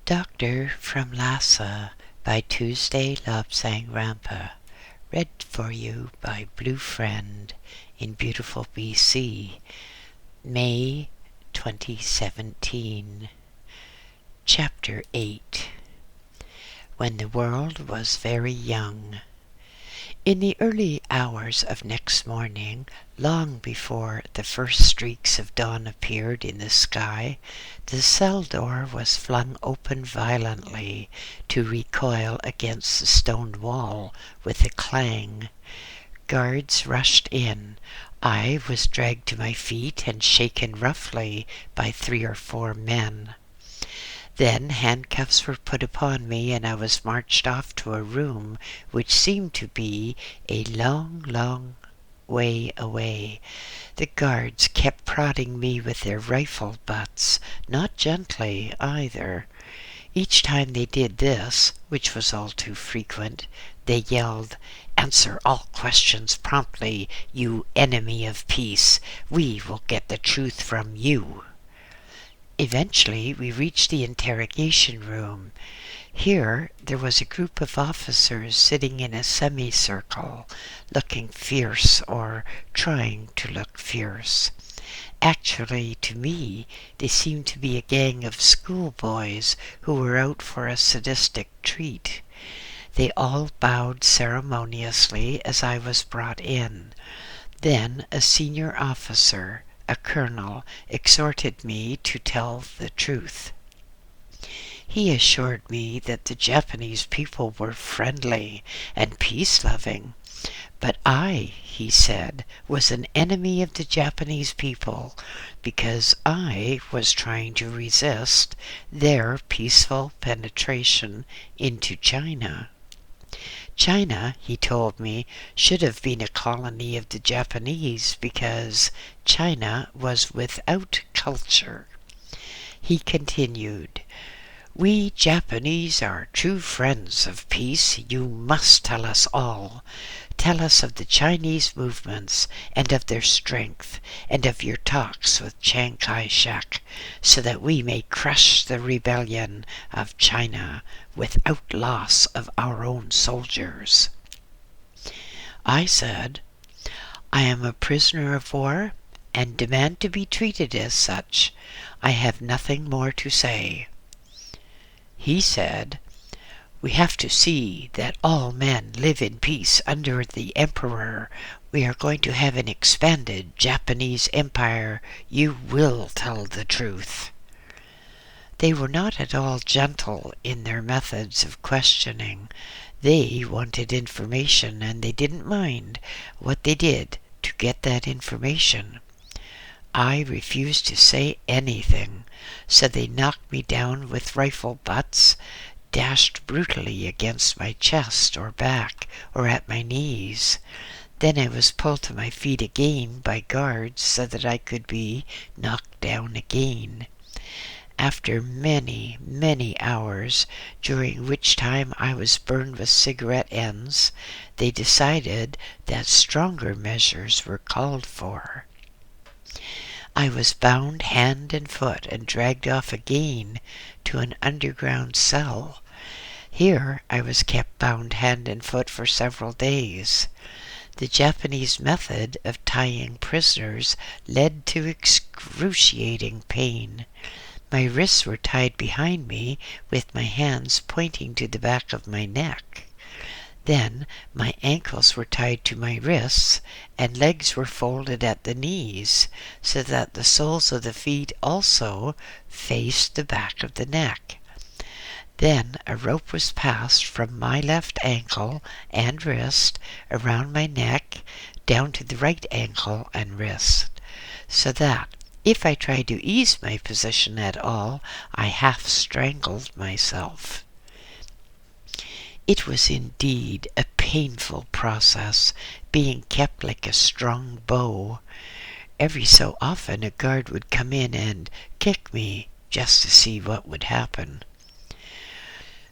Doctor from Lhasa by Tuesday Lobsang Rampa. Read for you by BlueFriend in beautiful BC, May 2017. Chapter 8. When the world was very young. In the early hours of next morning, long before the first streaks of dawn appeared in the sky, the cell door was flung open violently to recoil against the stone wall with a clang. Guards rushed in. I was dragged to my feet and shaken roughly by 3 or 4 men. Then handcuffs were put upon me, and I was marched off to a room which seemed to be a long, long way away. The guards kept prodding me with their rifle butts, not gently either. Each time they did this, which was all too frequent, they yelled, "Answer all questions promptly, you enemy of peace. We will get the truth from you." Eventually, we reached the interrogation room. Here, there was a group of officers sitting in a semicircle, looking fierce or trying to look fierce. Actually, to me, they seemed to be a gang of schoolboys who were out for a sadistic treat. They all bowed ceremoniously as I was brought in. Then a senior officer, a colonel, exhorted me to tell the truth. He assured me that the Japanese people were friendly and peace-loving, but I, he said, was an enemy of the Japanese people because I was trying to resist their peaceful penetration into China. China, he told me, should have been a colony of the Japanese because China was without culture. He continued, "We Japanese are true friends of peace. You must tell us all. Tell us of the Chinese movements and of their strength and of your talks with Chiang Kai-shek so that we may crush the rebellion of China without loss of our own soldiers." I said, "I am a prisoner of war and demand to be treated as such. I have nothing more to say." He said, "We have to see that all men live in peace under the emperor. We are going to have an expanded Japanese empire. You will tell the truth." They were not at all gentle in their methods of questioning. They wanted information, and they didn't mind what they did to get that information. I refused to say anything, so they knocked me down with rifle butts, dashed brutally against my chest or back or at my knees. Then I was pulled to my feet again by guards so that I could be knocked down again. After many, many hours, during which time I was burned with cigarette ends, they decided that stronger measures were called for. I was bound hand and foot and dragged off again to an underground cell. Here I was kept bound hand and foot for several days. The Japanese method of tying prisoners led to excruciating pain. My wrists were tied behind me with my hands pointing to the back of my neck. Then my ankles were tied to my wrists, and legs were folded at the knees, so that the soles of the feet also faced the back of the neck. Then a rope was passed from my left ankle and wrist around my neck down to the right ankle and wrist, so that if I tried to ease my position at all, I half strangled myself. It was indeed a painful process, being kept like a strung bow. Every so often a guard would come in and kick me just to see what would happen.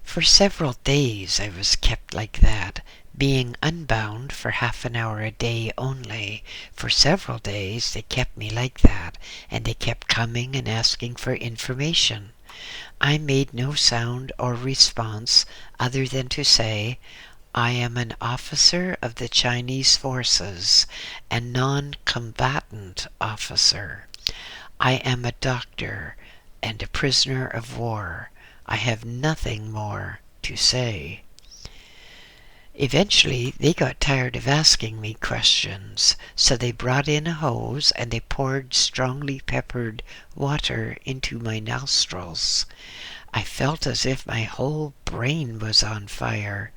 For several days I was kept like that, being unbound for half an hour a day only. For several days they kept me like that, and they kept coming and asking for information. I made no sound or response other than to say, "I am an officer of the Chinese forces, and non-combatant officer. I am a doctor and a prisoner of war. I have nothing more to say." Eventually, they got tired of asking me questions, so they brought in a hose and they poured strongly peppered water into my nostrils. I felt as if my whole brain was on fire.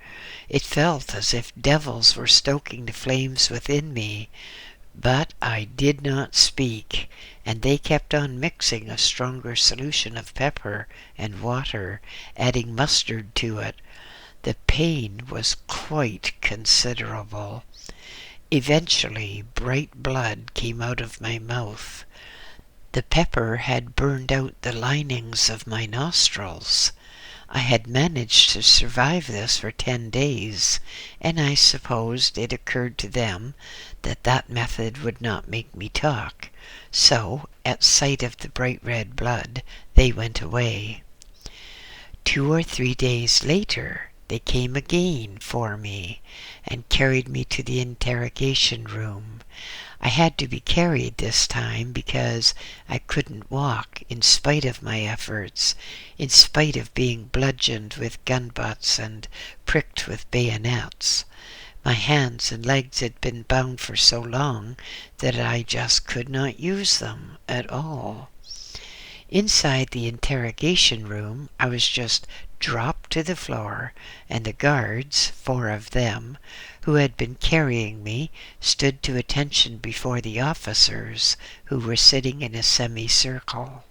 It felt as if devils were stoking the flames within me. But I did not speak, and they kept on mixing a stronger solution of pepper and water, adding mustard to it. The pain was quite considerable. Eventually, bright blood came out of my mouth. The pepper had burned out the linings of my nostrils. I had managed to survive this for 10 days, and I supposed it occurred to them that that method would not make me talk. So, at sight of the bright red blood, they went away. 2 or 3 days later, they came again for me and carried me to the interrogation room. I had to be carried this time because I couldn't walk in spite of my efforts, in spite of being bludgeoned with gun butts and pricked with bayonets. My hands and legs had been bound for so long that I just could not use them at all. Inside the interrogation room, I was just dropped to the floor, and the guards, 4 of them, who had been carrying me, stood to attention before the officers, who were sitting in a semicircle.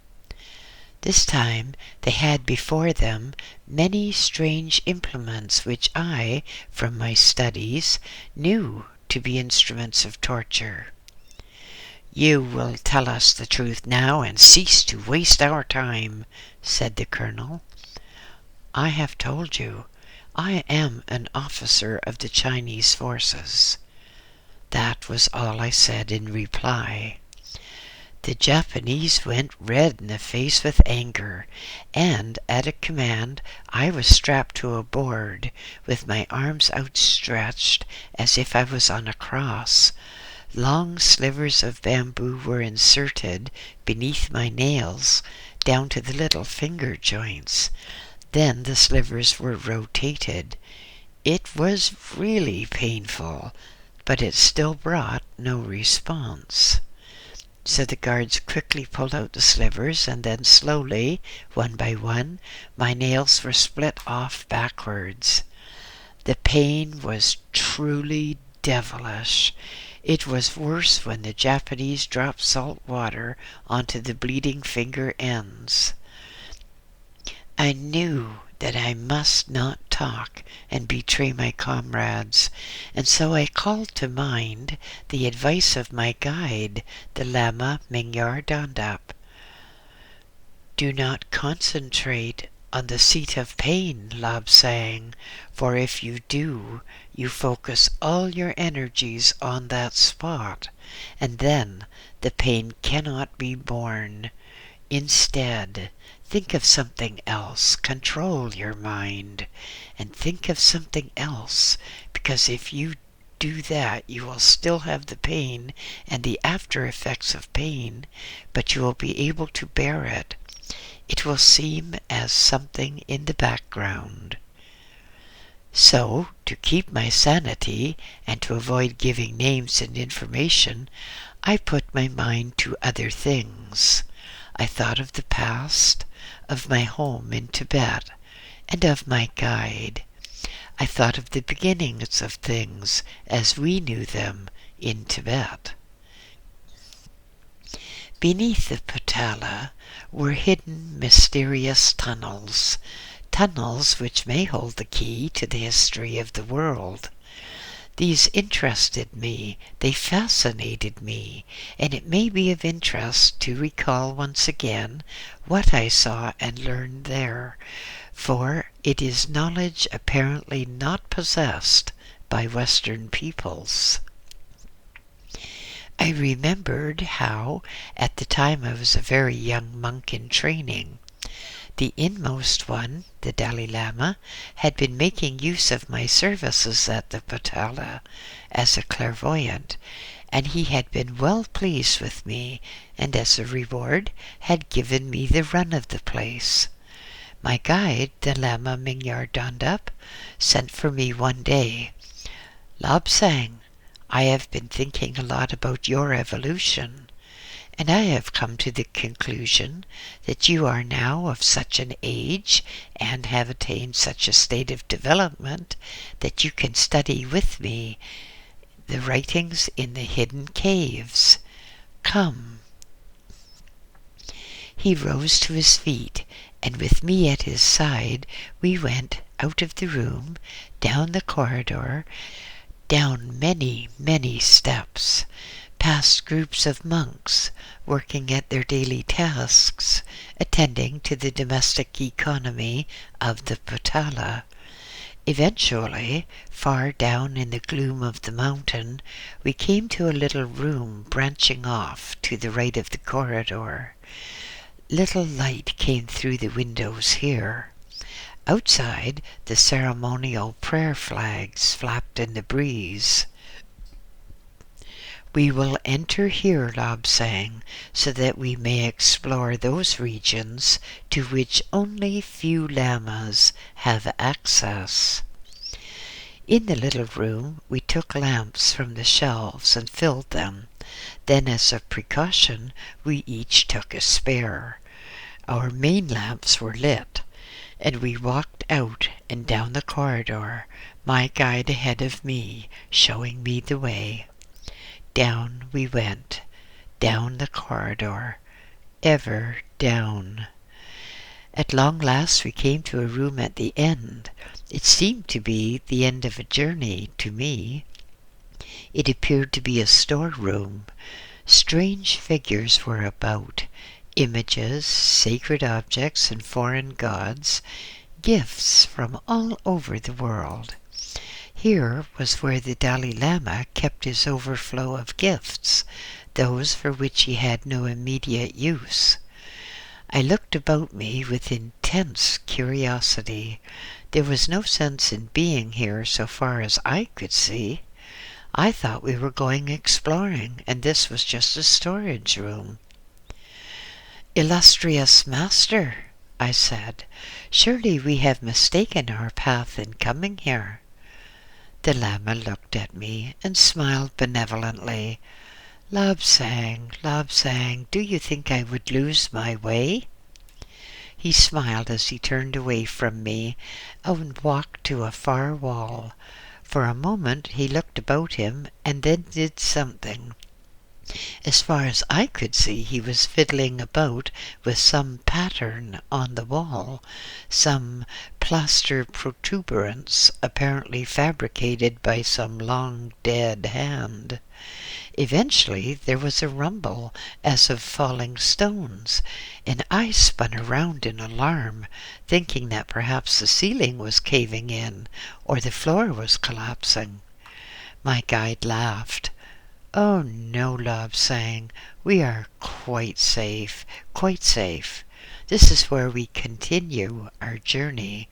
This time they had before them many strange implements which I, from my studies, knew to be instruments of torture. "You will tell us the truth now and cease to waste our time," said the colonel. "I have told you. I am an officer of the Chinese forces." That was all I said in reply. The Japanese went red in the face with anger, and at a command I was strapped to a board, with my arms outstretched as if I was on a cross. Long slivers of bamboo were inserted beneath my nails, down to the little finger joints. Then the slivers were rotated. It was really painful, but it still brought no response. So the guards quickly pulled out the slivers, and then slowly, one by one, my nails were split off backwards. The pain was truly devilish. It was worse when the Japanese dropped salt water onto the bleeding finger ends. I knew that I must not talk and betray my comrades, and so I called to mind the advice of my guide, the Lama Mingyar Dondup. "Do not concentrate on the seat of pain," Lab sang, "for if you do, you focus all your energies on that spot, and then the pain cannot be borne. Instead, think of something else. Control your mind, and think of something else, because if you do that, you will still have the pain and the after effects of pain, but you will be able to bear it. It will seem as something in the background." So, to keep my sanity and to avoid giving names and information, I put my mind to other things. I thought of the past, of my home in Tibet, and of my guide. I thought of the beginnings of things as we knew them in Tibet. Beneath the Potala were hidden mysterious tunnels, tunnels which may hold the key to the history of the world. These interested me, they fascinated me, and it may be of interest to recall once again what I saw and learned there, for it is knowledge apparently not possessed by Western peoples. I remembered how, at the time I was a very young monk in training, The inmost one, the Dalai Lama, had been making use of my services at the Potala as a clairvoyant, and he had been well pleased with me, and as a reward had given me the run of the place. My guide, the Lama Mingyar Dondup, sent for me one day. "Lobsang, I have been thinking a lot about your evolution, and I have come to the conclusion that you are now of such an age and have attained such a state of development that you can study with me the writings in the hidden caves. Come." He rose to his feet, and with me at his side we went out of the room, down the corridor, down many, many steps, past groups of monks working at their daily tasks, attending to the domestic economy of the Potala. Eventually, far down in the gloom of the mountain, we came to a little room branching off to the right of the corridor. Little light came through the windows here. Outside, the ceremonial prayer flags flapped in the breeze. "We will enter here," Lobsang, "so that we may explore those regions to which only few lamas have access." In the little room, we took lamps from the shelves and filled them. Then, as a precaution, we each took a spare. Our main lamps were lit, and we walked out and down the corridor, my guide ahead of me, showing me the way. Down we went, down the corridor, ever down. At long last we came to a room at the end. It seemed to be the end of a journey to me. It appeared to be a storeroom. Strange figures were about, images, sacred objects, and foreign gods, gifts from all over the world. Here was where the Dalai Lama kept his overflow of gifts, those for which he had no immediate use. I looked about me with intense curiosity. There was no sense in being here so far as I could see. I thought we were going exploring, and this was just a storage room. "Illustrious Master," I said, "surely we have mistaken our path in coming here." The Lama looked at me and smiled benevolently. Lobsang, Lobsang, do you think I would lose my way?" He smiled as he turned away from me and walked to a far wall. For a moment he looked about him and then did something. As far as I could see, he was fiddling about with some pattern on the wall, some plaster protuberance apparently fabricated by some long-dead hand. Eventually there was a rumble as of falling stones, and I spun around in alarm, thinking that perhaps the ceiling was caving in or the floor was collapsing. My guide laughed. "Oh no," Lobsang, "we are quite safe, quite safe. This is where we continue our journey.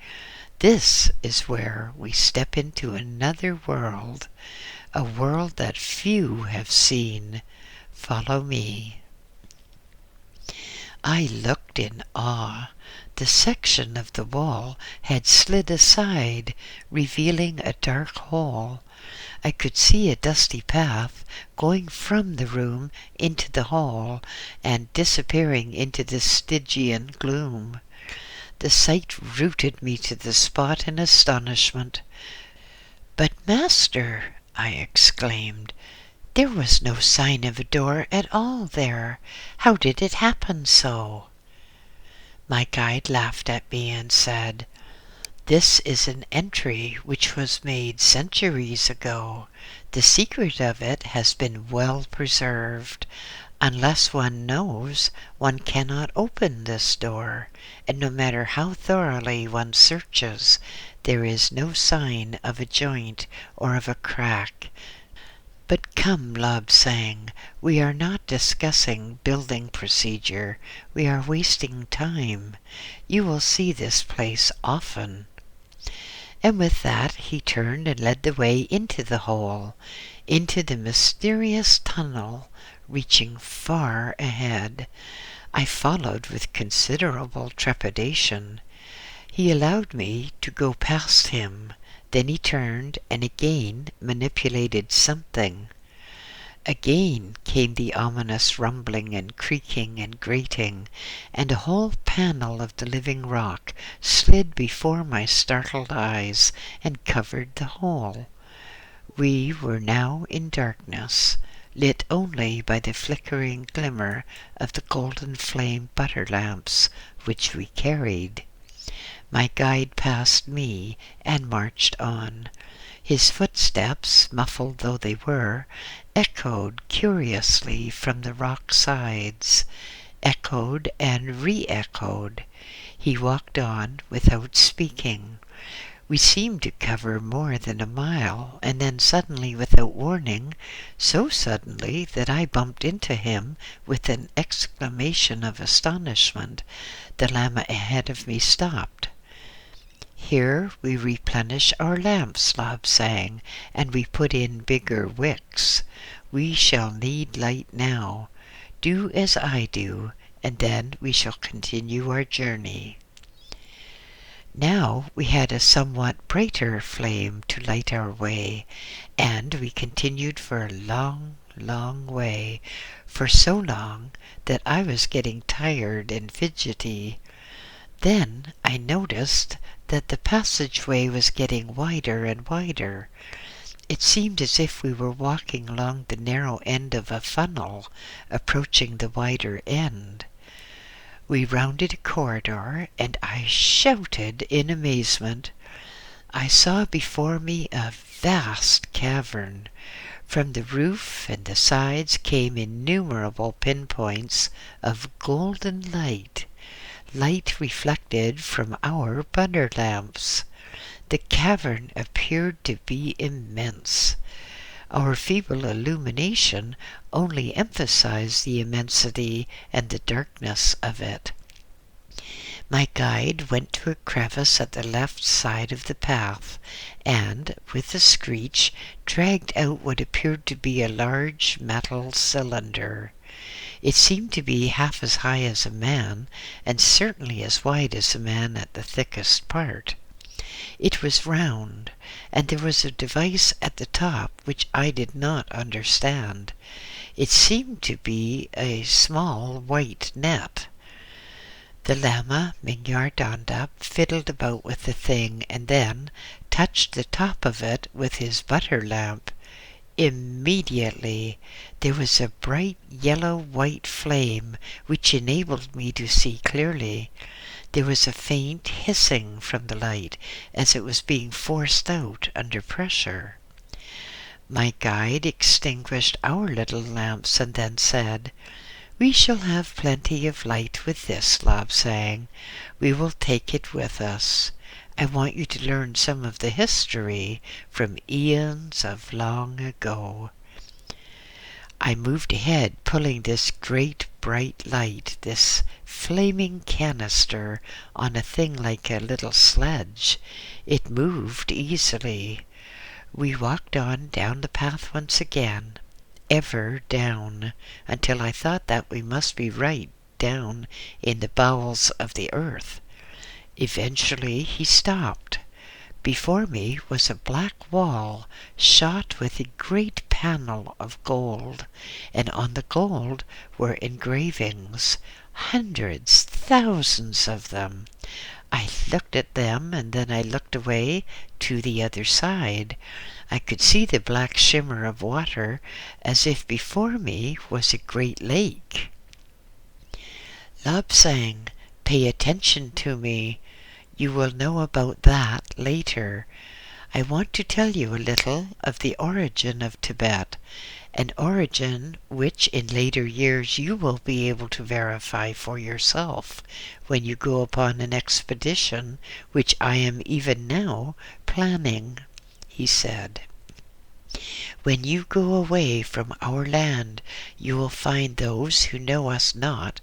This is where we step into another world, a world that few have seen. Follow me." I looked in awe. The section of the wall had slid aside, revealing a dark hole. I could see a dusty path going from the room into the hall and disappearing into the Stygian gloom. The sight rooted me to the spot in astonishment. "But, Master," I exclaimed, "there was no sign of a door at all there. How did it happen so?" My guide laughed at me and said, "This is an entry which was made centuries ago. The secret of it has been well preserved. Unless one knows, one cannot open this door, and no matter how thoroughly one searches, there is no sign of a joint or of a crack. But come, Lobsang, we are not discussing building procedure. We are wasting time. You will see this place often. And with that he turned and led the way into the hole, into the mysterious tunnel reaching far ahead. I followed with considerable trepidation. He allowed me to go past him. Then he turned and again manipulated something. Again came the ominous rumbling and creaking and grating, and a whole panel of the living rock slid before my startled eyes and covered the hole. We were now in darkness, lit only by the flickering glimmer of the golden flame butter lamps which we carried. My guide passed me and marched on. His footsteps, muffled though they were, echoed curiously from the rock sides, echoed and re-echoed. He walked on without speaking. We seemed to cover more than a mile, and then suddenly, without warning, so suddenly that I bumped into him with an exclamation of astonishment, the Lama ahead of me stopped. "Here we replenish our lamps," Lobsang, "and we put in bigger wicks. We shall need light now. Do as I do, and then we shall continue our journey." Now we had a somewhat brighter flame to light our way, and we continued for a long, long way, for so long that I was getting tired and fidgety. Then I noticed that the passageway was getting wider and wider. It seemed as if we were walking along the narrow end of a funnel, approaching the wider end. We rounded a corridor, and I shouted in amazement. I saw before me a vast cavern. From the roof and the sides came innumerable pinpoints of golden light, light reflected from our butter lamps. The cavern appeared to be immense. Our feeble illumination only emphasized the immensity and the darkness of it. My guide went to a crevice at the left side of the path, and, with a screech, dragged out what appeared to be a large metal cylinder. It seemed to be half as high as a man, and certainly as wide as a man at the thickest part. It was round, and there was a device at the top which I did not understand. It seemed to be a small white net. The Lama Mingyar Dondup fiddled about with the thing and then touched the top of it with his butter lamp. Immediately there was a bright yellow-white flame which enabled me to see clearly. There was a faint hissing from the light as it was being forced out under pressure. My guide extinguished our little lamps and then said, "We shall have plenty of light with this, Lobsang. We will take it with us. I want you to learn some of the history from eons of long ago." I moved ahead, pulling this great bright light, this flaming canister, on a thing like a little sledge. It moved easily. We walked on down the path once again, ever down, until I thought that we must be right down in the bowels of the earth. Eventually he stopped. Before me was a black wall shot with a great panel of gold, and on the gold were engravings, hundreds, thousands of them. I looked at them, and then I looked away to the other side. I could see the black shimmer of water, as if before me was a great lake. "Lobsang, pay attention to me. You will know about that later. I want to tell you a little of the origin of Tibet, an origin which in later years you will be able to verify for yourself when you go upon an expedition which I am even now planning," he said. When you go away from our land, you will find those who know us not,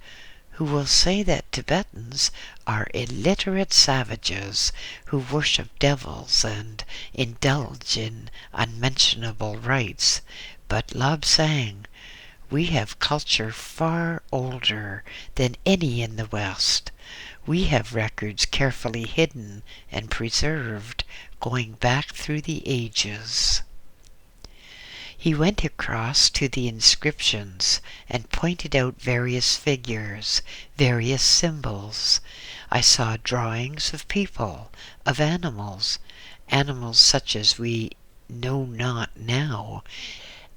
who will say that Tibetans are illiterate savages who worship devils and indulge in unmentionable rites. But Lobsang, we have culture far older than any in the West. We have records carefully hidden and preserved, going back through the ages. He went across to the inscriptions and pointed out various figures, various symbols. I saw drawings of people, of animals, animals such as we know not now.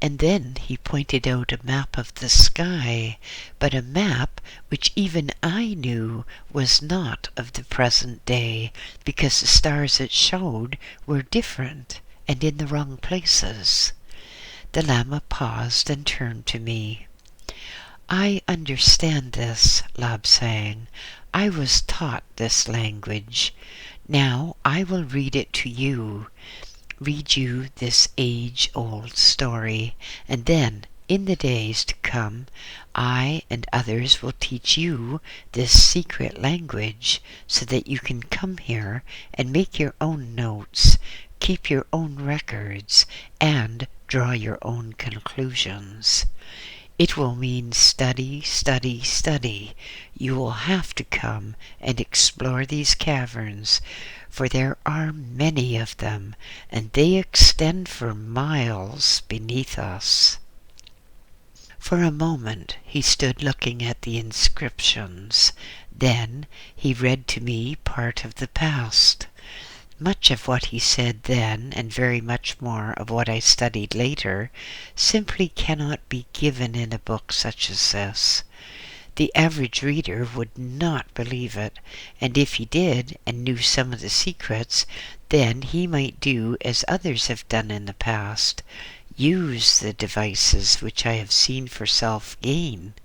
And then he pointed out a map of the sky, but a map which even I knew was not of the present day, because the stars it showed were different and in the wrong places. The Lama paused and turned to me. I understand this, Lobsang. I was taught this language. Now I will read it to you, read you this age-old story, and then, in the days to come, I and others will teach you this secret language so that you can come here and make your own notes, keep your own records, and draw your own conclusions. It will mean study, study, study. You will have to come and explore these caverns, for there are many of them, and they extend for miles beneath us. For a moment he stood looking at the inscriptions. Then he read to me part of the past. Much of what he said then, and very much more of what I studied later, simply cannot be given in a book such as this. The average reader would not believe it, and if he did, and knew some of the secrets, then he might do as others have done in the past, use the devices which I have seen for self-gain,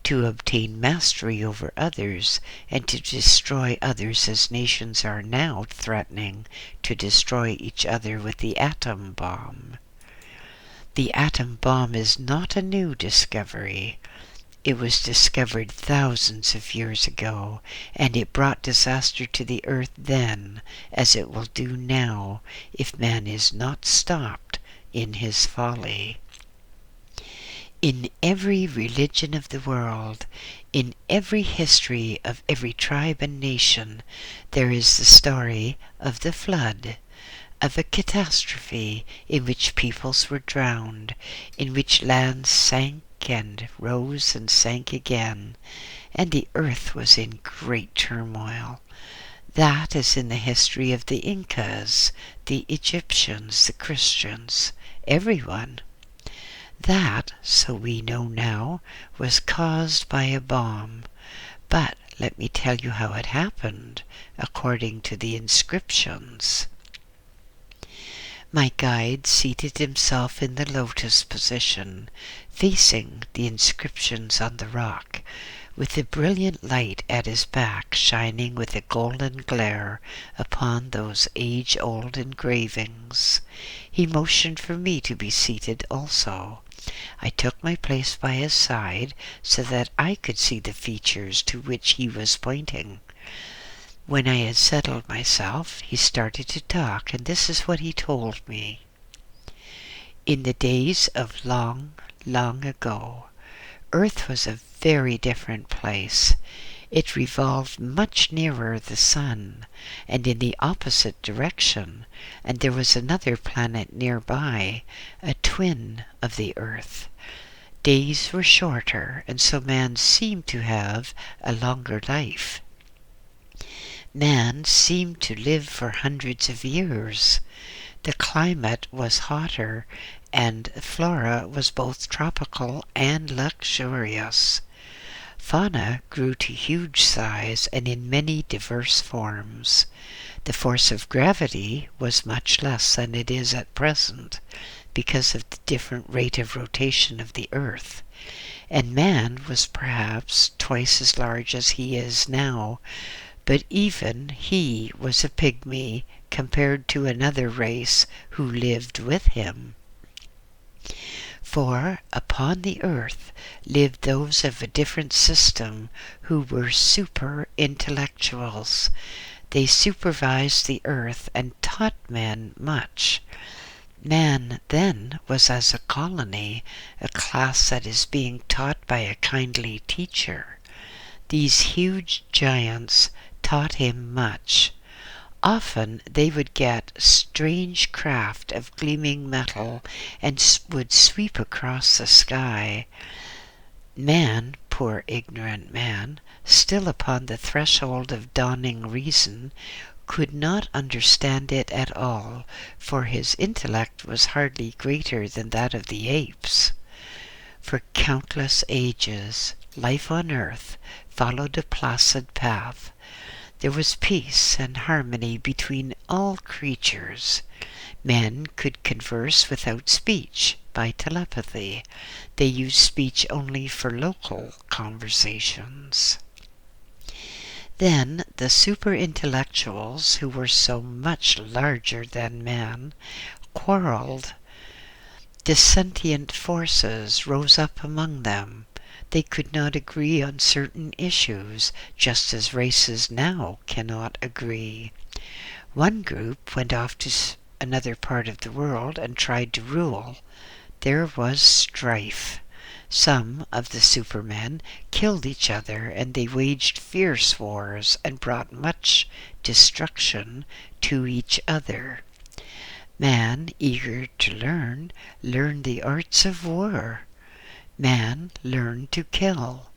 to obtain mastery over others, and to destroy others as nations are now threatening to destroy each other with the atom bomb. The atom bomb is not a new discovery. It was discovered thousands of years ago, and it brought disaster to the earth then, as it will do now, if man is not stopped in his folly. In every religion of the world, in every history of every tribe and nation, there is the story of the flood, of a catastrophe in which peoples were drowned, in which lands sank and rose and sank again, and the earth was in great turmoil. That is in the history of the Incas, the Egyptians, the Christians, everyone. That, so we know now, was caused by a bomb. But let me tell you how it happened, according to the inscriptions. My guide seated himself in the lotus position, facing the inscriptions on the rock, with the brilliant light at his back shining with a golden glare upon those age-old engravings. He motioned for me to be seated also. I took my place by his side so that I could see the features to which he was pointing. When I had settled myself, he started to talk, and this is what he told me. In the days of long, long ago, Earth was a very different place. It revolved much nearer the sun, and in the opposite direction, and there was another planet nearby, a twin of the Earth. Days were shorter, and so man seemed to have a longer life. Man seemed to live for hundreds of years. The climate was hotter, and flora was both tropical and luxurious. Fauna grew to huge size and in many diverse forms. The force of gravity was much less than it is at present, because of the different rate of rotation of the earth, and man was perhaps twice as large as he is now, but even he was a pygmy compared to another race who lived with him. For upon the earth lived those of a different system who were super-intellectuals. They supervised the earth and taught men much. Man then was as a colony, a class that is being taught by a kindly teacher. These huge giants taught him much. Often they would get strange craft of gleaming metal and would sweep across the sky. Man, poor ignorant man, still upon the threshold of dawning reason, could not understand it at all, for his intellect was hardly greater than that of the apes. For countless ages, life on earth followed a placid path. There was peace and harmony between all creatures. Men could converse without speech, by telepathy. They used speech only for local conversations. Then the super-intellectuals, who were so much larger than men, quarreled. Dissentient forces rose up among them. They could not agree on certain issues, just as races now cannot agree. One group went off to another part of the world and tried to rule. There was strife. Some of the supermen killed each other, and they waged fierce wars and brought much destruction to each other. Man, eager to learn, learned the arts of war. Man learned to kill.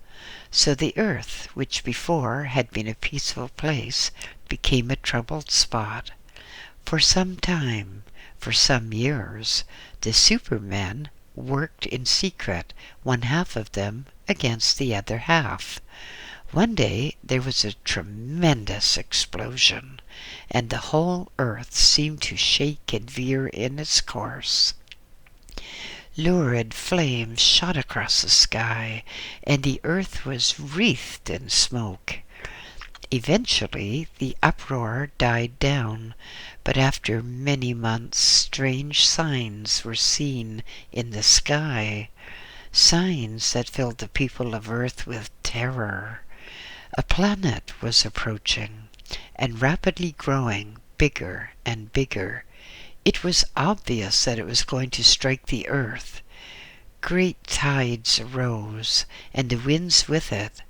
So the earth, which before had been a peaceful place, became a troubled spot. For some time, for some years, the supermen worked in secret, one half of them against the other half. One day there was a tremendous explosion, and the whole earth seemed to shake and veer in its course. Lurid flames shot across the sky, and the earth was wreathed in smoke. Eventually the uproar died down, but after many months strange signs were seen in the sky, signs that filled the people of Earth with terror. A planet was approaching, and rapidly growing bigger and bigger. It was obvious that it was going to strike the earth. Great tides arose, and the winds with it,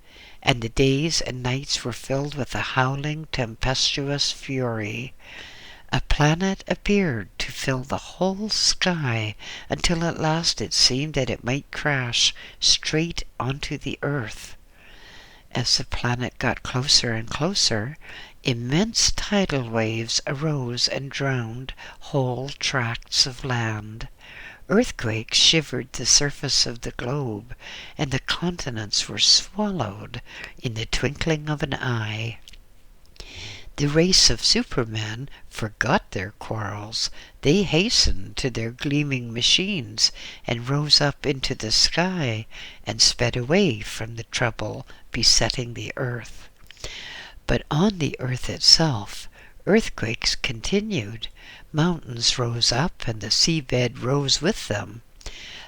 and the days and nights were filled with a howling, tempestuous fury. A planet appeared to fill the whole sky, until at last it seemed that it might crash straight onto the earth. As the planet got closer and closer, immense tidal waves arose and drowned whole tracts of land. Earthquakes shivered the surface of the globe, and the continents were swallowed in the twinkling of an eye. The race of supermen forgot their quarrels. They hastened to their gleaming machines and rose up into the sky and sped away from the trouble besetting the earth. But on the earth itself, earthquakes continued. Mountains rose up, and the seabed rose with them.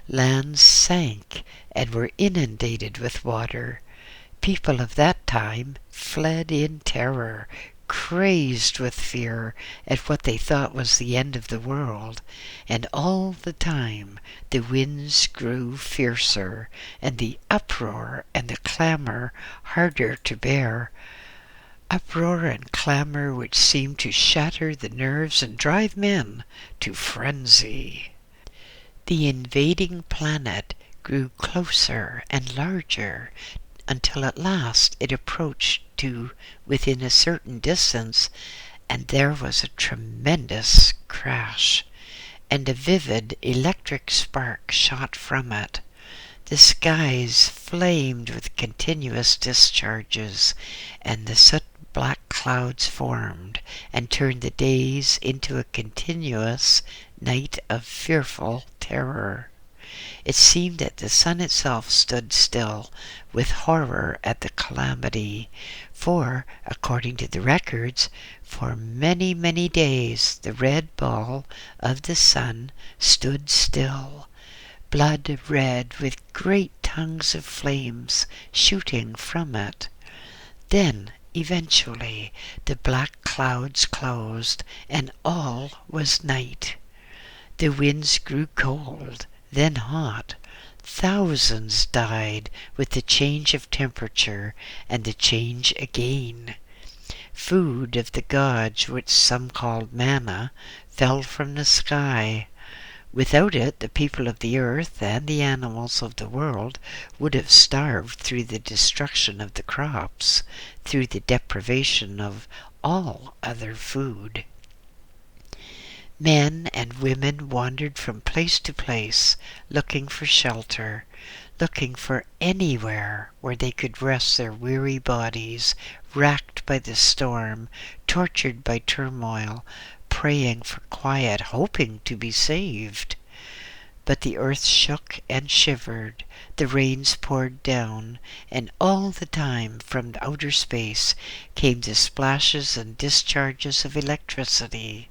Lands sank and were inundated with water. People of that time fled in terror, crazed with fear at what they thought was the end of the world. And all the time the winds grew fiercer, and the uproar and the clamor harder to bear. Uproar and clamor which seemed to shatter the nerves and drive men to frenzy. The invading planet grew closer and larger, until at last it approached to within a certain distance, and there was a tremendous crash, and a vivid electric spark shot from it. The skies flamed with continuous discharges, and the soot-black clouds formed, and turned the days into a continuous night of fearful terror. It seemed that the sun itself stood still, with horror at the calamity, for, according to the records, for many, many days the red ball of the sun stood still. blood red with great tongues of flames shooting from it. Then, eventually, the black clouds closed, and all was night. The winds grew cold, then hot. Thousands died with the change of temperature and the change again. Food of the gods, which some called manna, fell from the sky. Without it, the people of the earth and the animals of the world would have starved through the destruction of the crops, through the deprivation of all other food. Men and women wandered from place to place, looking for shelter, looking for anywhere where they could rest their weary bodies, racked by the storm, tortured by turmoil, praying for quiet, hoping to be saved. But the earth shook and shivered, the rains poured down, and all the time from outer space came the splashes and discharges of electricity.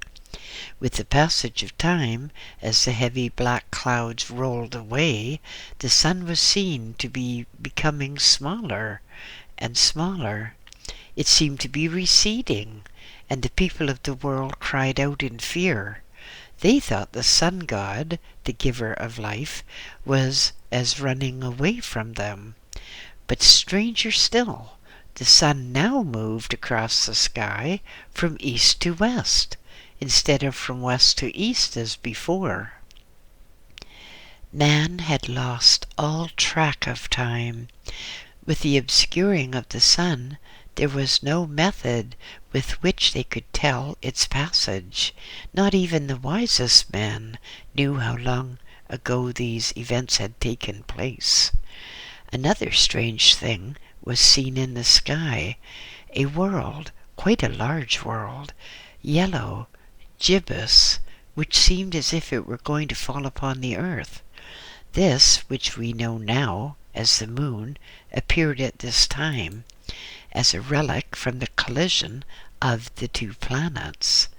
With the passage of time, as the heavy black clouds rolled away, the sun was seen to be becoming smaller and smaller. It seemed to be receding, and the people of the world cried out in fear. They thought the sun god, the giver of life, was as running away from them. But stranger still, the sun now moved across the sky from east to west, instead of from west to east as before. Man had lost all track of time. With the obscuring of the sun, there was no method with which they could tell its passage. Not even the wisest men knew how long ago these events had taken place. Another strange thing was seen in the sky. A world, quite a large world, yellow, gibbous, which seemed as if it were going to fall upon the earth. This, which we know now as the moon, appeared at this time as a relic from the collision of the two planets.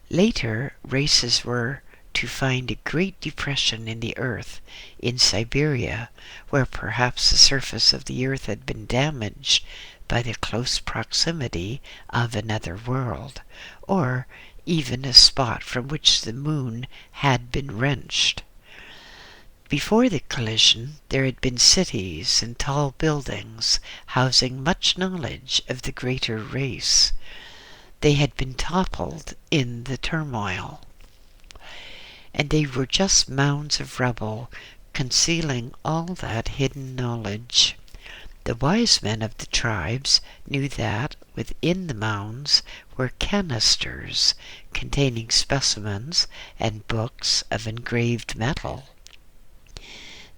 Later, races were to find a great depression in the earth in Siberia, where perhaps the surface of the earth had been damaged by the close proximity of another world, or even a spot from which the moon had been wrenched. Before the collision, there had been cities and tall buildings housing much knowledge of the greater race. They had been toppled in the turmoil, and they were just mounds of rubble concealing all that hidden knowledge. The wise men of the tribes knew that within the mounds were canisters containing specimens and books of engraved metal.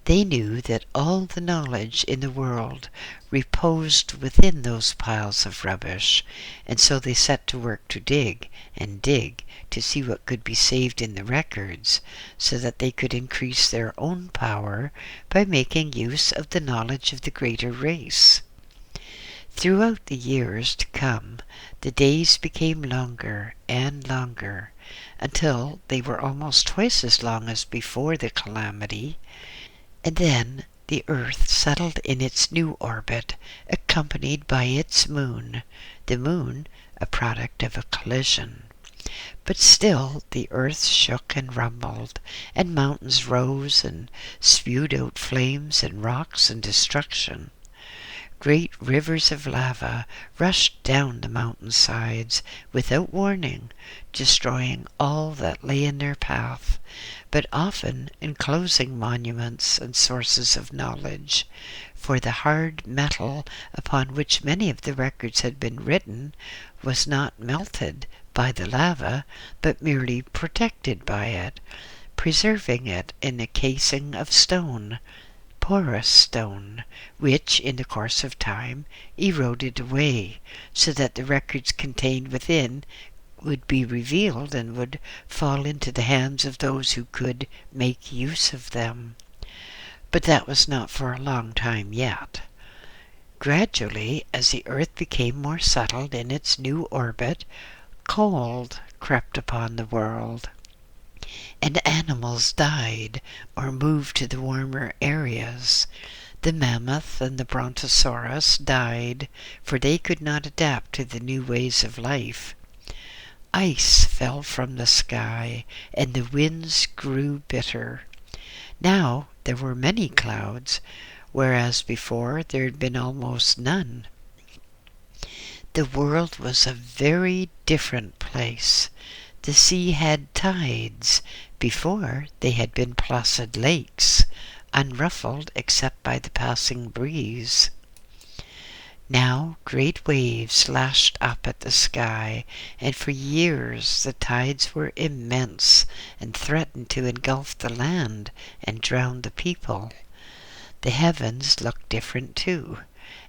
They knew that all the knowledge in the world reposed within those piles of rubbish, and so they set to work to dig and dig to see what could be saved in the records, so that they could increase their own power by making use of the knowledge of the greater race. Throughout the years to come, the days became longer and longer, until they were almost twice as long as before the calamity. And then the earth settled in its new orbit, accompanied by its moon, the moon a product of a collision. But still the earth shook and rumbled, and mountains rose and spewed out flames and rocks and destruction. Great rivers of lava rushed down the mountain sides without warning, destroying all that lay in their path, but often enclosing monuments and sources of knowledge, for the hard metal upon which many of the records had been written was not melted by the lava, but merely protected by it, preserving it in a casing of stone, porous stone, which in the course of time eroded away, so that the records contained within would be revealed and would fall into the hands of those who could make use of them. But that was not for a long time yet. Gradually, as the earth became more settled in its new orbit, cold crept upon the world. and animals died or moved to the warmer areas. The mammoth and the brontosaurus died, for they could not adapt to the new ways of life. Ice fell from the sky, and the winds grew bitter. Now there were many clouds, whereas before there had been almost none. The world was a very different place. The sea had tides. Before, they had been placid lakes, unruffled except by the passing breeze. Now great waves lashed up at the sky, and for years the tides were immense and threatened to engulf the land and drown the people. The heavens looked different too.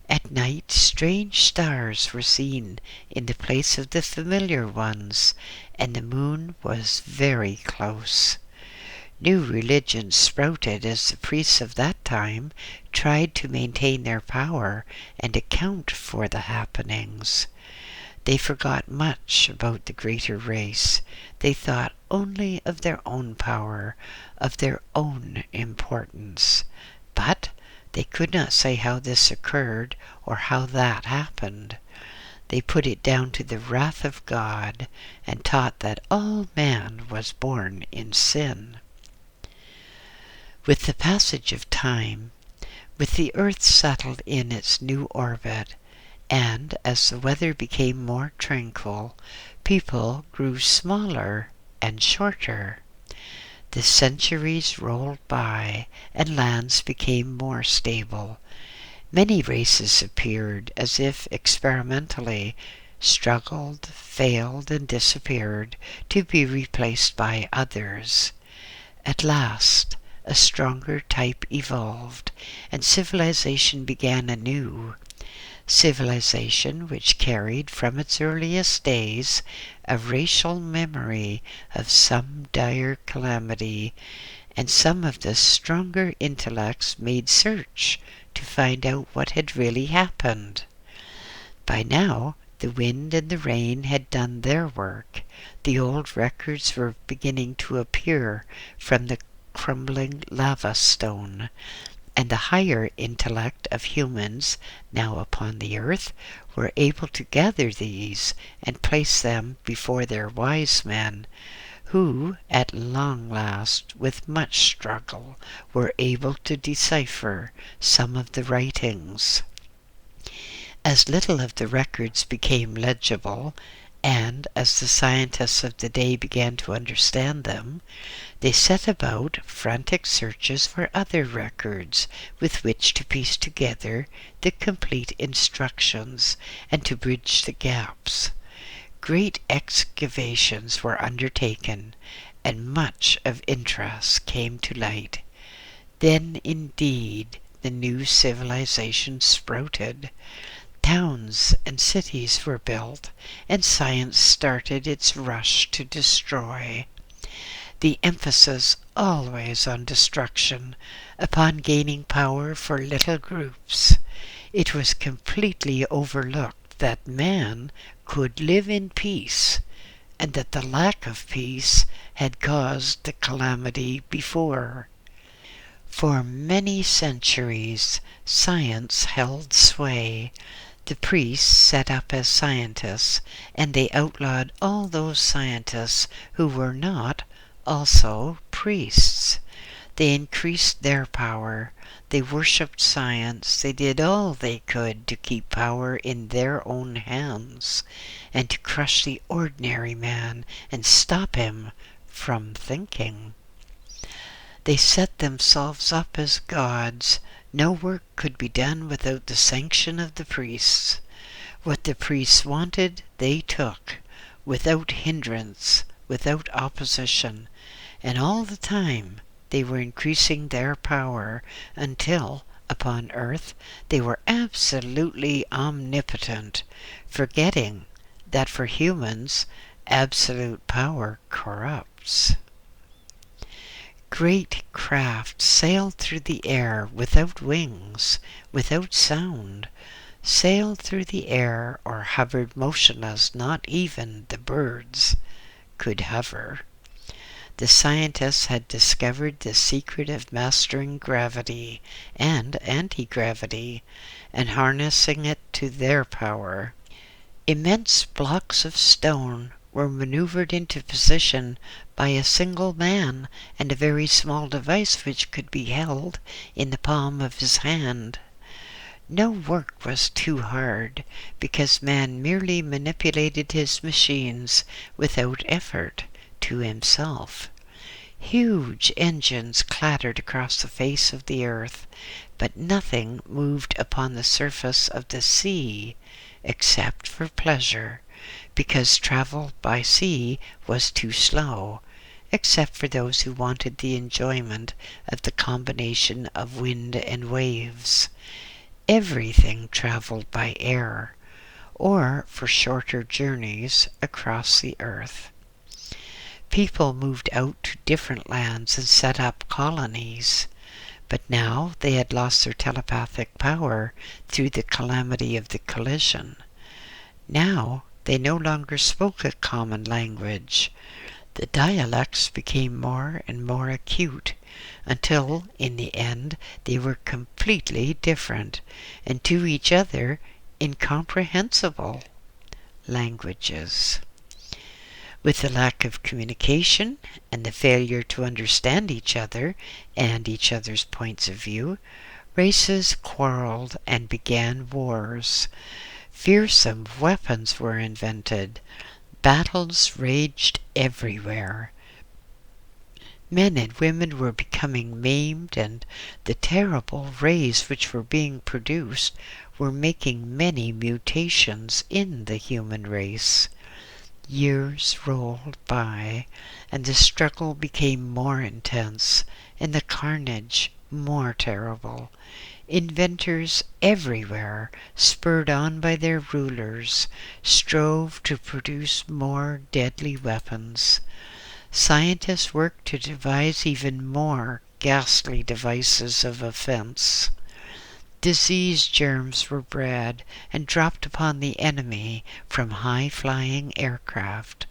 At night strange stars were seen in the place of the familiar ones, and the moon was very close. New religions sprouted as the priests of that time tried to maintain their power and account for the happenings. They forgot much about the greater race. They thought only of their own power, of their own importance. But they could not say how this occurred or how that happened. They put it down to the wrath of God and taught that all man was born in sin. With the passage of time, with the earth settled in its new orbit, and as the weather became more tranquil, people grew smaller and shorter. The centuries rolled by, and lands became more stable. Many races appeared, as if experimentally, struggled, failed, and disappeared, to be replaced by others. At last, a stronger type evolved, and civilization began anew. Civilization which carried from its earliest days a racial memory of some dire calamity, and some of the stronger intellects made search to find out what had really happened. By now, the wind and the rain had done their work. The old records were beginning to appear from the crumbling lava stone, and the higher intellect of humans now upon the earth were able to gather these and place them before their wise men, who, at long last, with much struggle, were able to decipher some of the writings. As little of the records became legible, and as the scientists of the day began to understand them, they set about frantic searches for other records with which to piece together the complete instructions and to bridge the gaps. Great excavations were undertaken, and much of interest came to light. Then indeed the new civilization sprouted. Towns and cities were built, and science started its rush to destroy. The emphasis always on destruction, upon gaining power for little groups. It was completely overlooked that man could live in peace, and that the lack of peace had caused the calamity before. For many centuries, science held sway. The priests set up as scientists, and they outlawed all those scientists who were not also priests. They increased their power. They worshipped science. They did all they could to keep power in their own hands, and to crush the ordinary man and stop him from thinking. They set themselves up as gods. No work could be done without the sanction of the priests. What the priests wanted, they took, without hindrance, without opposition, and all the time they were increasing their power until, upon earth, they were absolutely omnipotent, forgetting that for humans, absolute power corrupts. Great craft sailed through the air without wings, without sound, sailed through the air or hovered motionless. Not even the birds could hover. The scientists had discovered the secret of mastering gravity and anti-gravity and harnessing it to their power. Immense blocks of stone were maneuvered into position by a single man and a very small device which could be held in the palm of his hand. No work was too hard, because man merely manipulated his machines without effort to himself. Huge engines clattered across the face of the earth, but nothing moved upon the surface of the sea except for pleasure, because travel by sea was too slow, except for those who wanted the enjoyment of the combination of wind and waves. Everything traveled by air, or for shorter journeys across the earth. People moved out to different lands and set up colonies, but now they had lost their telepathic power through the calamity of the collision. Now they no longer spoke a common language. The dialects became more and more acute, until in the end they were completely different, and to each other incomprehensible languages. With the lack of communication and the failure to understand each other and each other's points of view, races quarreled and began wars. Fearsome weapons were invented. Battles raged everywhere. Men and women were becoming maimed, and the terrible rays which were being produced were making many mutations in the human race. Years rolled by, and the struggle became more intense, and the carnage more terrible. Inventors everywhere, spurred on by their rulers, strove to produce more deadly weapons. Scientists worked to devise even more ghastly devices of offense. Disease germs were bred and dropped upon the enemy from high-flying aircraft.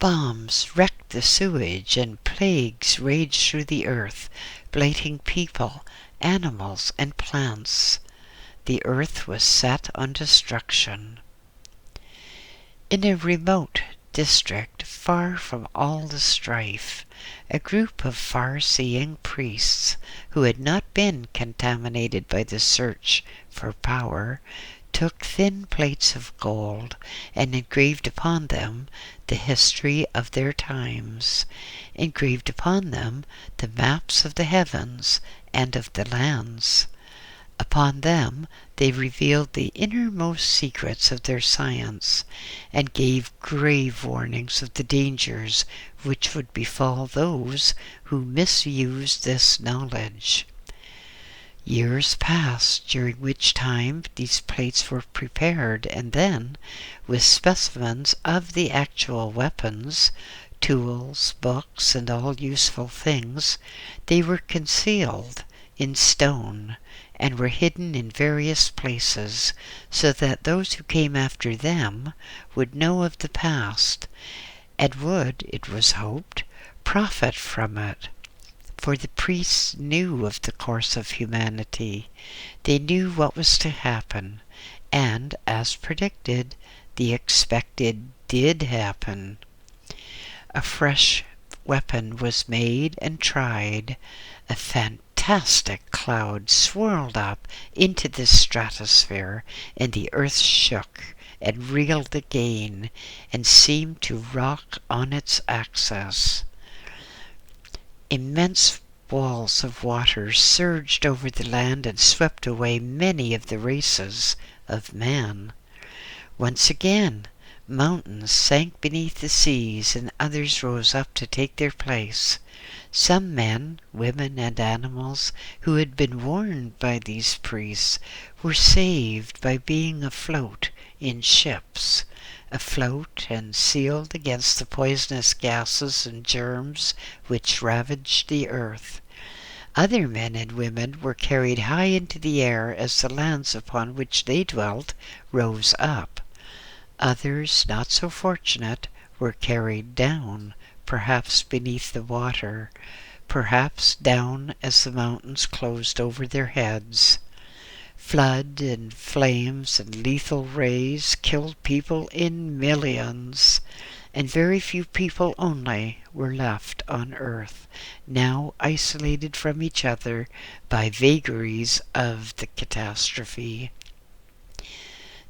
Bombs wrecked the sewage, and plagues raged through the earth, blighting people, animals, and plants. The earth was set on destruction. In a remote district, far from all the strife, a group of far-seeing priests, who had not been contaminated by the search for power, took thin plates of gold and engraved upon them the history of their times, engraved upon them the maps of the heavens and of the lands. Upon them they revealed the innermost secrets of their science, and gave grave warnings of the dangers which would befall those who misused this knowledge. Years passed, during which time these plates were prepared, and then, with specimens of the actual weapons, tools, books, and all useful things, they were concealed in stone, and were hidden in various places, so that those who came after them would know of the past, and would, it was hoped, profit from it. For the priests knew of the course of humanity. They knew what was to happen, and, as predicted, the expected did happen. A fresh weapon was made and tried. A fantastic cloud swirled up into the stratosphere, and the earth shook and reeled again, and seemed to rock on its axis. Immense walls of water surged over the land and swept away many of the races of man. Once again, mountains sank beneath the seas, and others rose up to take their place. Some men, women, and animals who had been warned by these priests were saved by being afloat in ships, afloat and sealed against the poisonous gases and germs which ravaged the earth. Other men and women were carried high into the air as the lands upon which they dwelt rose up. Others, not so fortunate, were carried down, perhaps beneath the water, perhaps down as the mountains closed over their heads. Flood and flames and lethal rays killed people in millions, and very few people only were left on earth, now isolated from each other by vagaries of the catastrophe.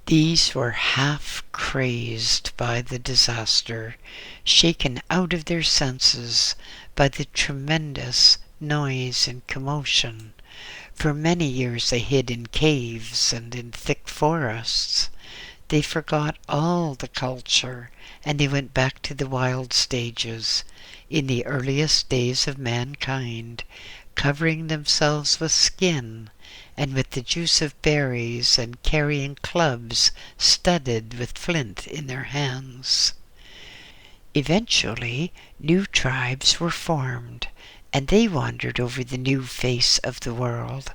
These were half crazed by the disaster, shaken out of their senses by the tremendous noise and commotion. For many years they hid in caves and in thick forests. They forgot all the culture, and they went back to the wild stages, in the earliest days of mankind, covering themselves with skin and with the juice of berries, and carrying clubs studded with flint in their hands. Eventually, new tribes were formed, and they wandered over the new face of the world.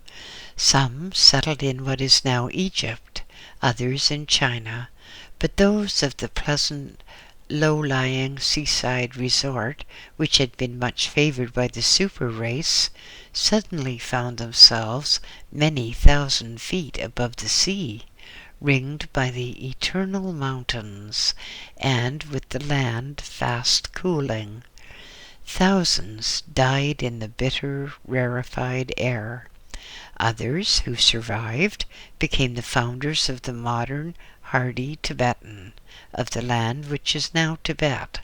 Some settled in what is now Egypt, others in China, but those of the pleasant, low-lying seaside resort, which had been much favored by the super race, suddenly found themselves many thousand feet above the sea, ringed by the eternal mountains, and with the land fast cooling. Thousands died in the bitter, rarefied air. Others, who survived, became the founders of the modern, hardy Tibetan, of the land which is now Tibet.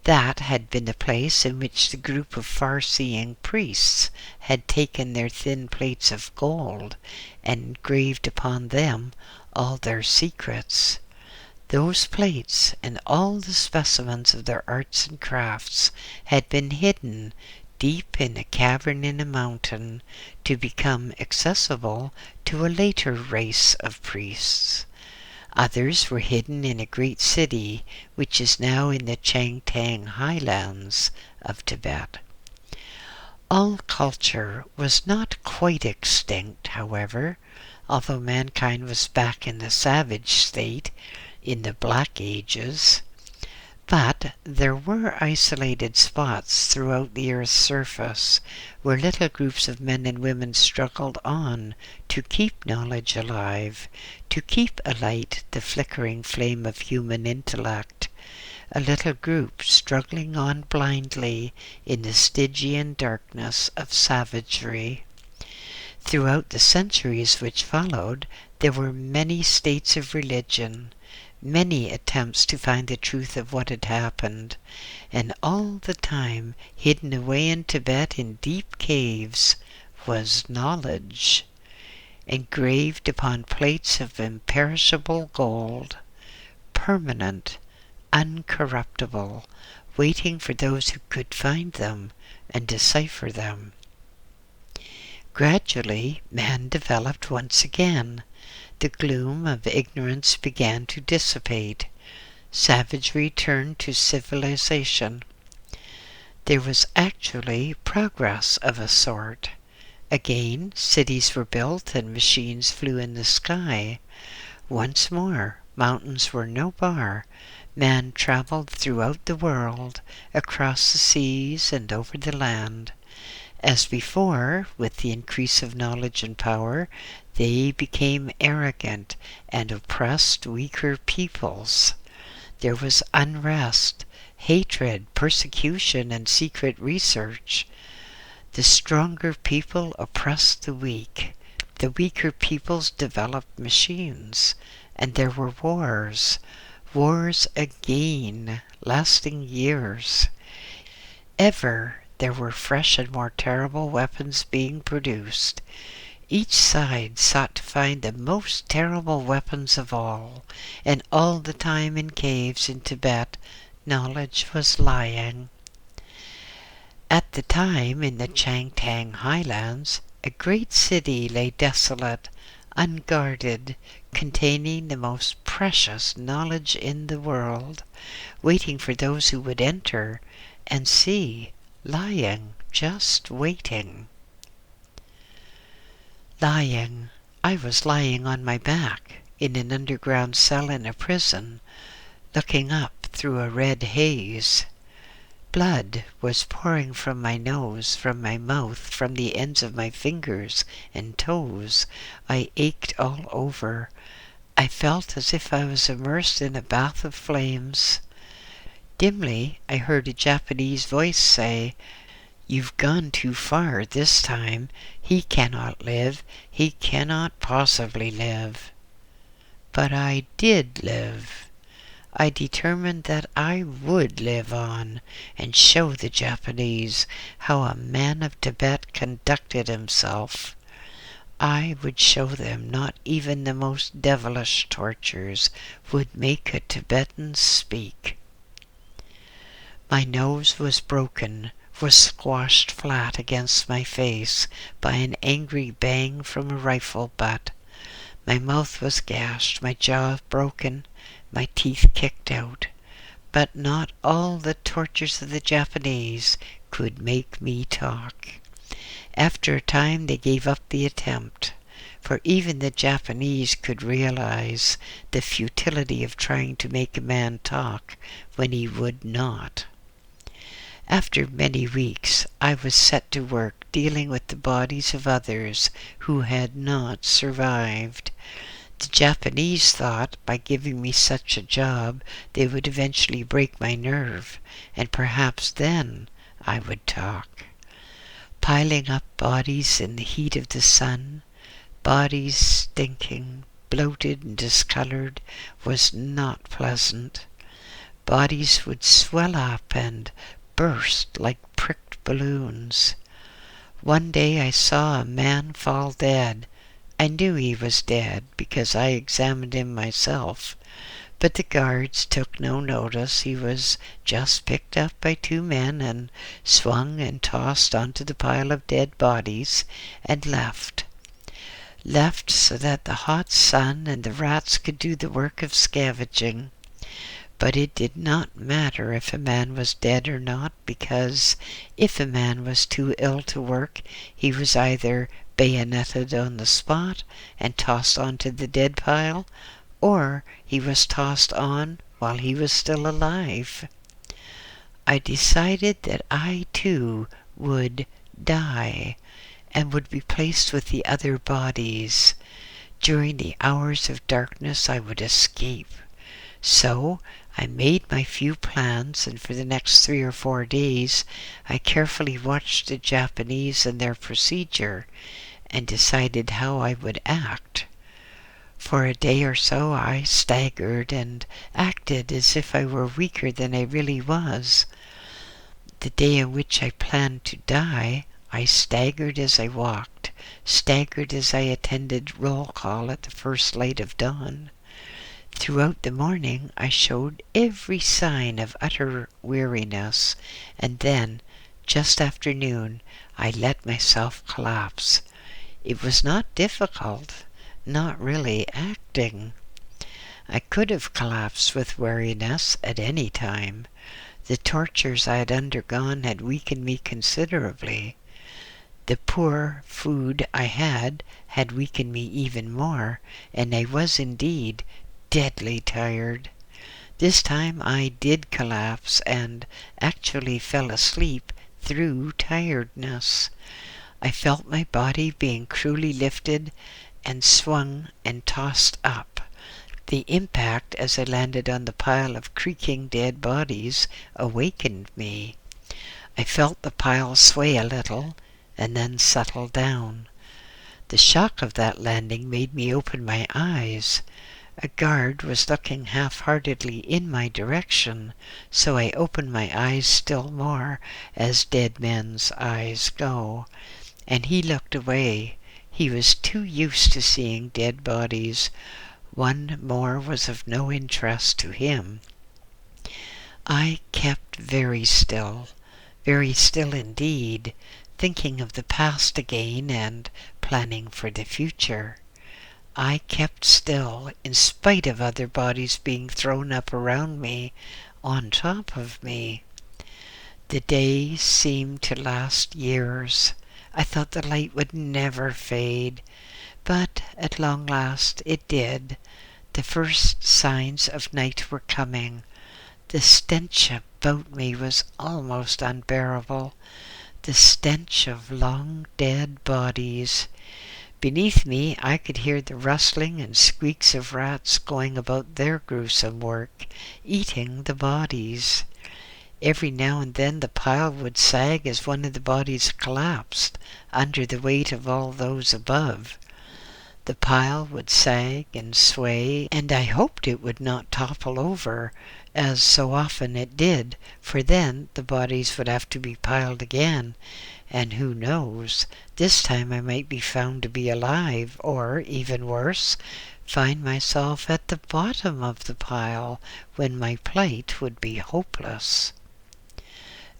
That had been the place in which the group of far-seeing priests had taken their thin plates of gold and engraved upon them all their secrets. Those plates and all the specimens of their arts and crafts had been hidden deep in a cavern in a mountain to become accessible to a later race of priests. Others were hidden in a great city which is now in the Changtang Highlands of Tibet. All culture was not quite extinct, however, although mankind was back in the savage state in the Black Ages. But there were isolated spots throughout the earth's surface where little groups of men and women struggled on to keep knowledge alive, to keep alight the flickering flame of human intellect. A little group struggling on blindly in the Stygian darkness of savagery. Throughout the centuries which followed, there were many states of religion, many attempts to find the truth of what had happened, and all the time, hidden away in Tibet in deep caves, was knowledge, engraved upon plates of imperishable gold, permanent, uncorruptible, waiting for those who could find them and decipher them. Gradually, man developed once again. The gloom of ignorance began to dissipate. Savagery turned to civilization. There was actually progress of a sort. Again, cities were built and machines flew in the sky. Once more, mountains were no bar. Man traveled throughout the world, across the seas and over the land. As before, with the increase of knowledge and power, they became arrogant and oppressed weaker peoples. There was unrest, hatred, persecution, and secret research. The stronger people oppressed the weak. The weaker peoples developed machines, and there were wars. Wars again, lasting years. Ever there were fresh and more terrible weapons being produced. Each side sought to find the most terrible weapons of all, and all the time in caves in Tibet, knowledge was lying. At the time, in the Changtang Highlands, a great city lay desolate, unguarded, containing the most precious knowledge in the world, waiting for those who would enter and see, lying, just waiting. Lying. I was lying on my back in an underground cell in a prison, looking up through a red haze. Blood was pouring from my nose, from my mouth, from the ends of my fingers and toes. I ached all over. I felt as if I was immersed in a bath of flames. Dimly, I heard a Japanese voice say, "You've gone too far this time. He cannot live. He cannot possibly live." But I did live. I determined that I would live on and show the Japanese how a man of Tibet conducted himself. I would show them not even the most devilish tortures would make a Tibetan speak. My nose was broken, was squashed flat against my face by an angry bang from a rifle butt. My mouth was gashed, my jaw broken, my teeth kicked out. But not all the tortures of the Japanese could make me talk. After a time they gave up the attempt, for even the Japanese could realize the futility of trying to make a man talk when he would not. After many weeks, I was set to work dealing with the bodies of others who had not survived. The Japanese thought by giving me such a job they would eventually break my nerve, and perhaps then I would talk. Piling up bodies in the heat of the sun, bodies stinking, bloated and discolored, was not pleasant. Bodies would swell up and burst like pricked balloons. One day I saw a man fall dead. I knew he was dead because I examined him myself, but the guards took no notice. He was just picked up by two men and swung and tossed onto the pile of dead bodies and left. Left so that the hot sun and the rats could do the work of scavenging. But it did not matter if a man was dead or not, because if a man was too ill to work, he was either bayoneted on the spot and tossed onto the dead pile, or he was tossed on while he was still alive. I decided that I too would die and would be placed with the other bodies. During the hours of darkness I would escape. So I made my few plans, and for the next 3 or 4 days I carefully watched the Japanese and their procedure and decided how I would act. For a day or so I staggered and acted as if I were weaker than I really was. The day on which I planned to die, I staggered as I walked, staggered as I attended roll call at the first light of dawn. Throughout the morning I showed every sign of utter weariness, and then, just after noon, I let myself collapse. It was not difficult, not really acting. I could have collapsed with weariness at any time. The tortures I had undergone had weakened me considerably. The poor food I had weakened me even more, and I was indeed deadly tired. This time I did collapse and actually fell asleep through tiredness. I felt my body being cruelly lifted and swung and tossed up. The impact as I landed on the pile of creaking dead bodies awakened me. I felt the pile sway a little and then settle down. The shock of that landing made me open my eyes. A guard was looking half-heartedly in my direction, so I opened my eyes still more, as dead men's eyes go, and he looked away. He was too used to seeing dead bodies. One more was of no interest to him. I kept very still indeed, thinking of the past again and planning for the future. I kept still in spite of other bodies being thrown up around me, on top of me. The days seemed to last years. I thought the light would never fade, but at long last it did. The first signs of night were coming. The stench of about me was almost unbearable. The stench of long dead bodies. Beneath me I could hear the rustling and squeaks of rats going about their gruesome work, eating the bodies. Every now and then the pile would sag as one of the bodies collapsed under the weight of all those above. The pile would sag and sway, and I hoped it would not topple over, as so often it did, for then the bodies would have to be piled again, and who knows, this time I might be found to be alive, or, even worse, find myself at the bottom of the pile, when my plight would be hopeless.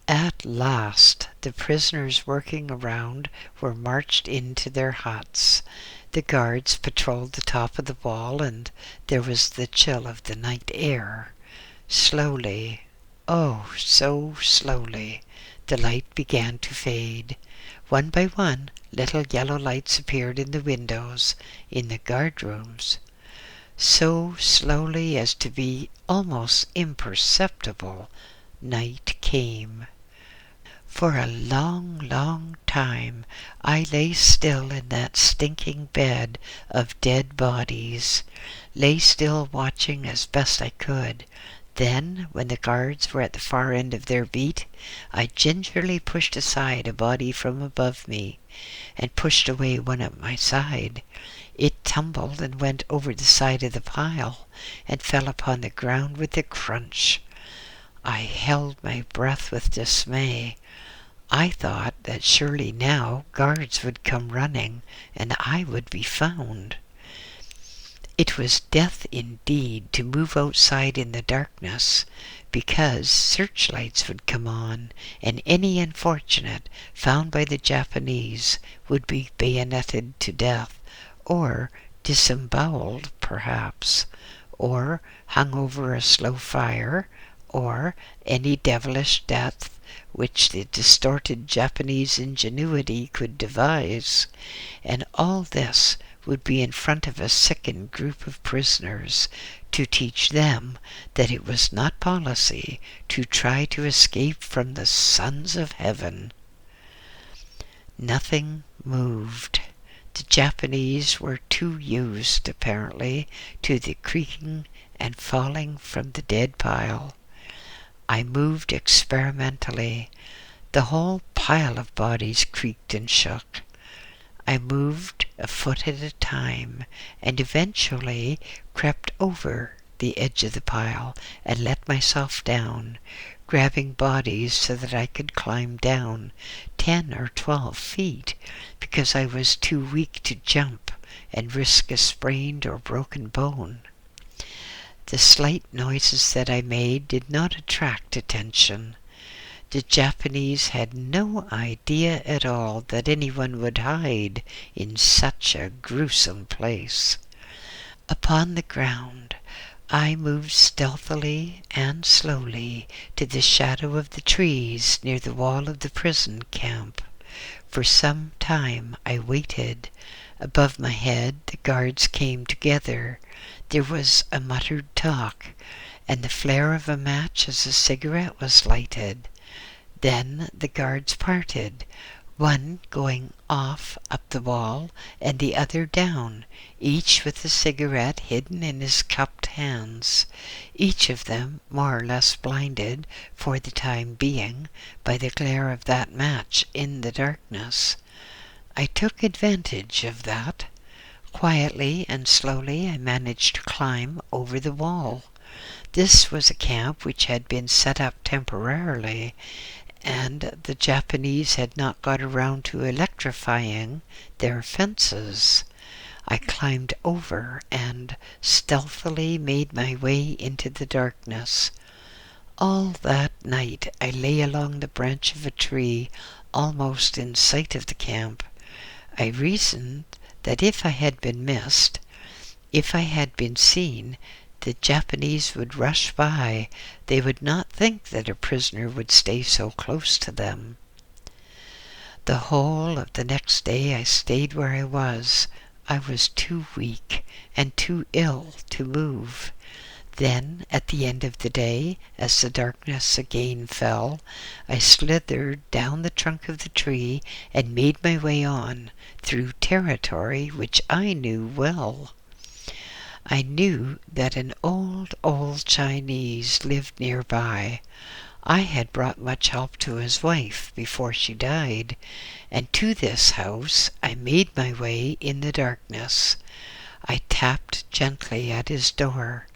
At last, the prisoners working around were marched into their huts. The guards patrolled the top of the wall, and there was the chill of the night air. Slowly, oh, so slowly, the light began to fade. One by one, little yellow lights appeared in the windows in the guard rooms. So slowly as to be almost imperceptible, night came. For a long, long time I lay still in that stinking bed of dead bodies, lay still watching as best I could. Then, when the guards were at the far end of their beat, I gingerly pushed aside a body from above me, and pushed away one at my side. It tumbled and went over the side of the pile, and fell upon the ground with a crunch. I held my breath with dismay. I thought that surely now guards would come running, and I would be found. It was death indeed to move outside in the darkness, because searchlights would come on, and any unfortunate found by the Japanese would be bayoneted to death, or disemboweled perhaps, or hung over a slow fire, or any devilish death which the distorted Japanese ingenuity could devise, and all this would be in front of a sickened group of prisoners, to teach them that it was not policy to try to escape from the sons of heaven. Nothing moved. The Japanese were too used, apparently, to the creaking and falling from the dead pile. I moved experimentally. The whole pile of bodies creaked and shook. I moved a foot at a time, and eventually crept over the edge of the pile and let myself down, grabbing bodies so that I could climb down 10 or 12 feet, because I was too weak to jump and risk a sprained or broken bone. The slight noises that I made did not attract attention. The Japanese had no idea at all that anyone would hide in such a gruesome place. Upon the ground, I moved stealthily and slowly to the shadow of the trees near the wall of the prison camp. For some time I waited. Above my head the guards came together. There was a muttered talk, and the flare of a match as a cigarette was lighted. Then the guards parted, one going off up the wall, and the other down, each with a cigarette hidden in his cupped hands, each of them more or less blinded, for the time being, by the glare of that match in the darkness. I took advantage of that. Quietly and slowly I managed to climb over the wall. This was a camp which had been set up temporarily, and the Japanese had not got around to electrifying their fences. I climbed over and stealthily made my way into the darkness. All that night I lay along the branch of a tree, almost in sight of the camp. I reasoned that if I had been missed, if I had been seen, the Japanese would rush by. They would not think that a prisoner would stay so close to them. The whole of the next day I stayed where I was. I was too weak and too ill to move. Then, at the end of the day, as the darkness again fell, I slithered down the trunk of the tree and made my way on, through territory which I knew well. I knew that an old Chinese lived nearby. I had brought much help to his wife before she died, and to this house I made my way in the darkness. I tapped gently at his door.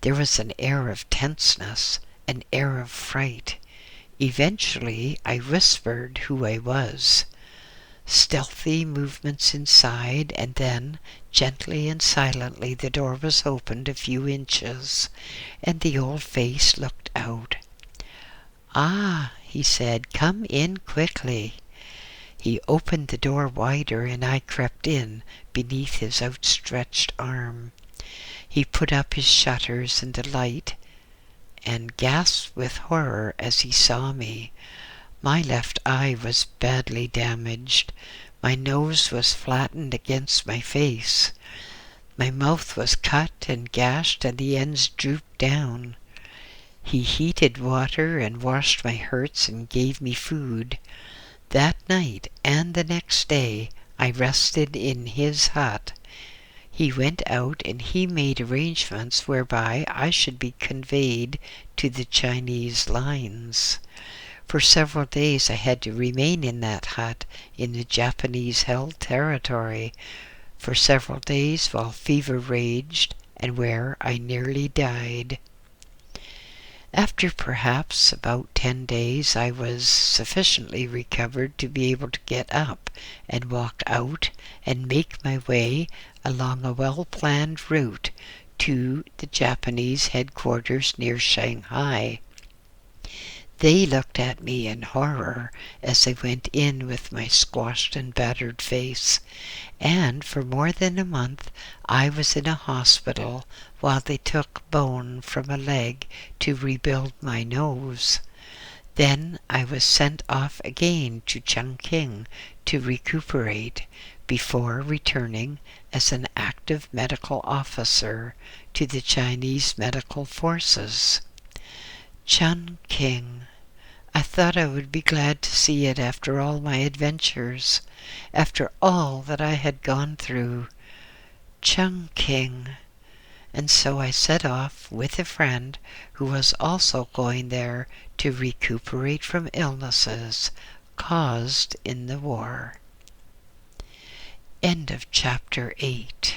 There was an air of tenseness, an air of fright. Eventually I whispered who I was. Stealthy movements inside, and then, gently and silently, the door was opened a few inches, and the old face looked out. "Ah," he said, "come in quickly." He opened the door wider, and I crept in beneath his outstretched arm. He put up his shutters in the light and gasped with horror as he saw me. My left eye was badly damaged. My nose was flattened against my face. My mouth was cut and gashed, and the ends drooped down. He heated water and washed my hurts and gave me food. That night and the next day I rested in his hut. He went out and he made arrangements whereby I should be conveyed to the Chinese lines. For several days I had to remain in that hut in the Japanese-held territory, for several days while fever raged, and where I nearly died. After perhaps about 10 days I was sufficiently recovered to be able to get up and walk out and make my way along a well-planned route to the Japanese headquarters near Shanghai. They looked at me in horror as I went in with my squashed and battered face, and for more than a month I was in a hospital while they took bone from a leg to rebuild my nose. Then I was sent off again to Chongqing to recuperate before returning as an active medical officer to the Chinese medical forces. Chongqing. I thought I would be glad to see it after all my adventures, after all that I had gone through. Chongqing. And so I set off with a friend who was also going there to recuperate from illnesses caused in the war. End of chapter 8.